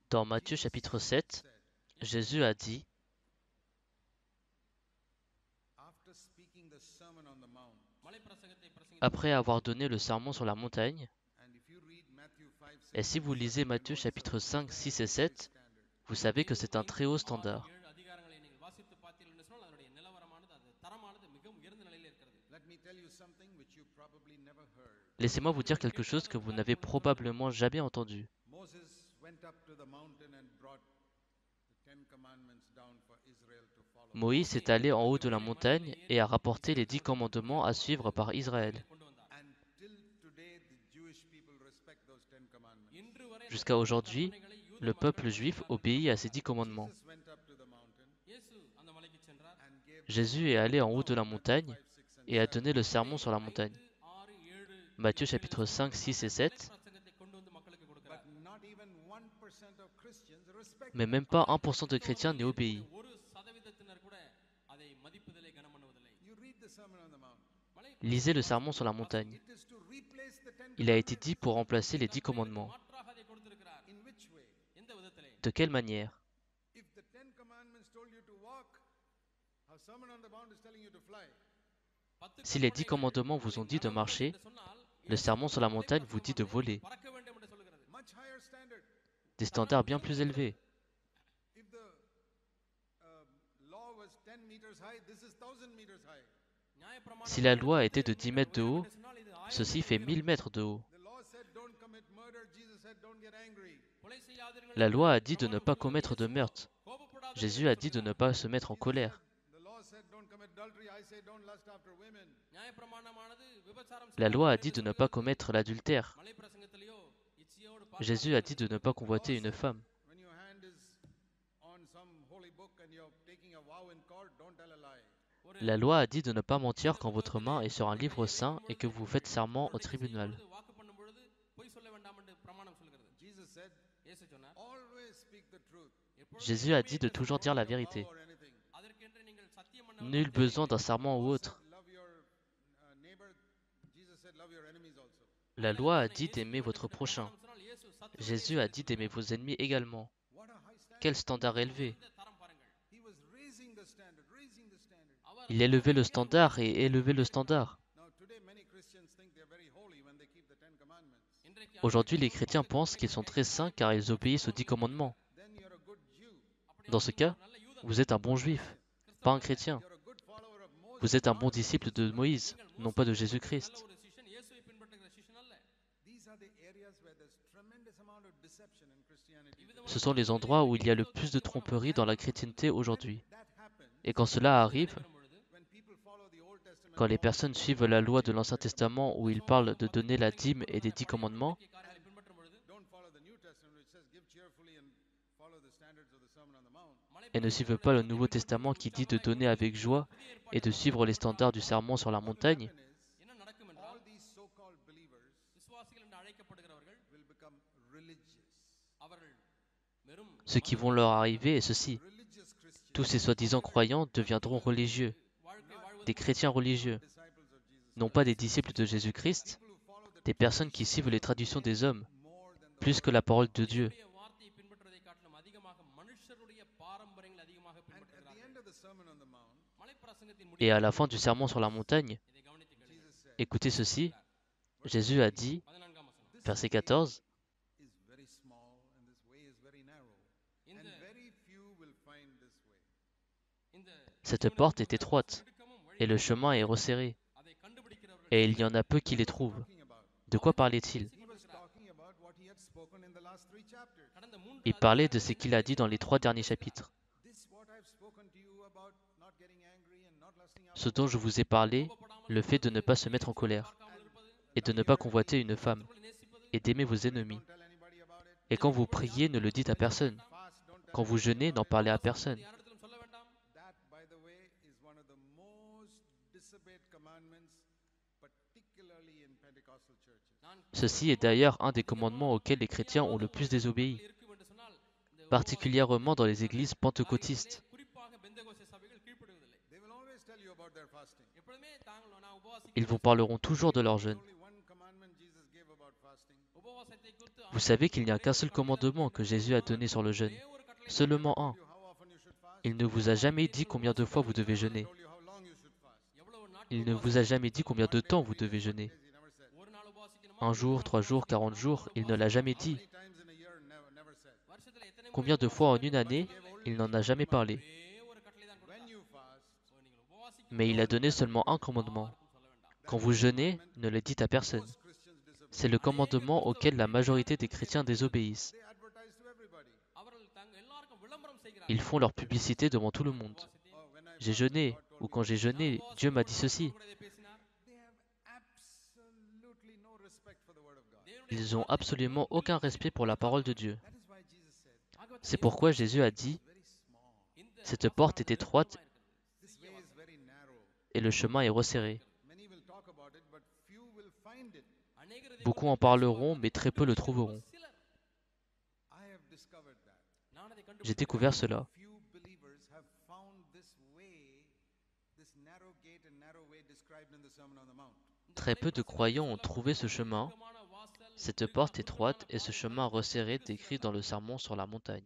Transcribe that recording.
Dans Matthieu chapitre 7, Jésus a dit, après avoir donné le sermon sur la montagne, et si vous lisez Matthieu chapitre 5, 6 et 7, vous savez que c'est un très haut standard. Laissez-moi vous dire quelque chose que vous n'avez probablement jamais entendu. Moïse est allé en haut de la montagne et a rapporté les 10 commandements à suivre par Israël. Jusqu'à aujourd'hui, le peuple juif obéit à ces 10 commandements. Jésus est allé en haut de la montagne et a donné le sermon sur la montagne. Matthieu chapitre 5, 6 et 7. Mais même pas 1% de chrétiens n'est obéi. Lisez le sermon sur la montagne. Il a été dit pour remplacer les 10 commandements. De quelle manière? Si les 10 commandements vous ont dit de marcher, le sermon sur la montagne vous dit de voler. Des standards bien plus élevés. Si la loi était de 10 mètres de haut, ceci fait 1000 mètres de haut. La loi a dit de ne pas commettre de meurtre. Jésus a dit de ne pas se mettre en colère. La loi a dit de ne pas commettre l'adultère. Jésus a dit de ne pas convoiter une femme. La loi a dit de ne pas mentir quand votre main est sur un livre saint et que vous faites serment au tribunal. Jésus a dit de toujours dire la vérité. Nul besoin d'un serment ou autre. La loi a dit d'aimer votre prochain. Jésus a dit d'aimer vos ennemis également. Quel standard élevé! Il élevait le standard et élevait le standard. Aujourd'hui, les chrétiens pensent qu'ils sont très saints car ils obéissent aux 10 commandements. Dans ce cas, vous êtes un bon juif, pas un chrétien. Vous êtes un bon disciple de Moïse, non pas de Jésus-Christ. Ce sont les endroits où il y a le plus de tromperie dans la chrétienté aujourd'hui. Et quand cela arrive, quand les personnes suivent la loi de l'Ancien Testament où il parle de donner la dîme et des 10 commandements, et ne suivent pas le Nouveau Testament qui dit de donner avec joie et de suivre les standards du sermon sur la montagne, ce qui vont leur arriver est ceci. Tous ces soi-disant croyants deviendront religieux, des chrétiens religieux, non pas des disciples de Jésus-Christ, des personnes qui suivent les traditions des hommes, plus que la parole de Dieu. Et à la fin du sermon sur la montagne, écoutez ceci, Jésus a dit, verset 14, cette porte est étroite, et le chemin est resserré, et il y en a peu qui les trouvent. De quoi parlait-il? Il parlait de ce qu'il a dit dans les 3 derniers chapitres. Ce dont je vous ai parlé, le fait de ne pas se mettre en colère, et de ne pas convoiter une femme, et d'aimer vos ennemis. Et quand vous priez, ne le dites à personne. Quand vous jeûnez, n'en parlez à personne. Ceci est d'ailleurs un des commandements auxquels les chrétiens ont le plus désobéi, particulièrement dans les églises pentecôtistes. Ils vous parleront toujours de leur jeûne. Vous savez qu'il n'y a qu'un seul commandement que Jésus a donné sur le jeûne. Seulement un. Il ne vous a jamais dit combien de fois vous devez jeûner. Il ne vous a jamais dit combien de temps vous devez jeûner. Un jour, 3 jours, 40 jours, il ne l'a jamais dit. Combien de fois en une année, il n'en a jamais parlé. Mais il a donné seulement un commandement. Quand vous jeûnez, ne le dites à personne. C'est le commandement auquel la majorité des chrétiens désobéissent. Ils font leur publicité devant tout le monde. J'ai jeûné, ou quand j'ai jeûné, Dieu m'a dit ceci. Ils n'ont absolument aucun respect pour la parole de Dieu. C'est pourquoi Jésus a dit, cette porte est étroite et le chemin est resserré. Beaucoup en parleront, mais très peu le trouveront. J'ai découvert cela. Très peu de croyants ont trouvé ce chemin, cette porte étroite et ce chemin resserré décrit dans le sermon sur la montagne.